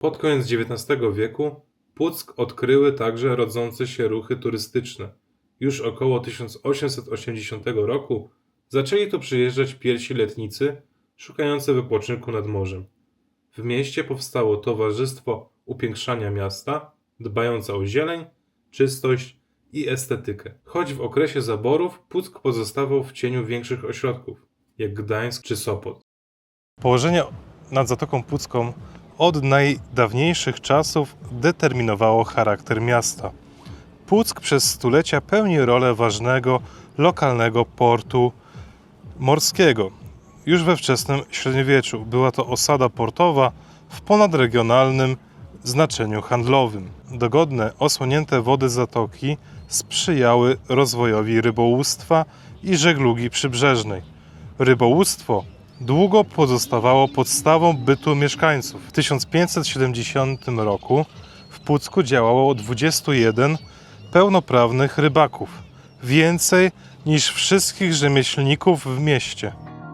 Pod koniec XIX wieku Puck odkryły także rodzące się ruchy turystyczne. Już około 1880 roku zaczęli tu przyjeżdżać pierwsi letnicy szukający wypoczynku nad morzem. W mieście powstało Towarzystwo Upiększania Miasta, dbające o zieleń, czystość i estetykę. Choć w okresie zaborów Puck pozostawał w cieniu większych ośrodków, jak Gdańsk czy Sopot. Położenie nad Zatoką Pucką od najdawniejszych czasów determinowało charakter miasta. Puck przez stulecia pełni rolę ważnego lokalnego portu morskiego. Już we wczesnym średniowieczu była to osada portowa w ponadregionalnym znaczeniu handlowym. Dogodne, osłonięte wody zatoki sprzyjały rozwojowi rybołówstwa i żeglugi przybrzeżnej. Rybołówstwo długo pozostawało podstawą bytu mieszkańców. W 1570 roku w Pucku działało 21 pełnoprawnych rybaków, więcej niż wszystkich rzemieślników w mieście.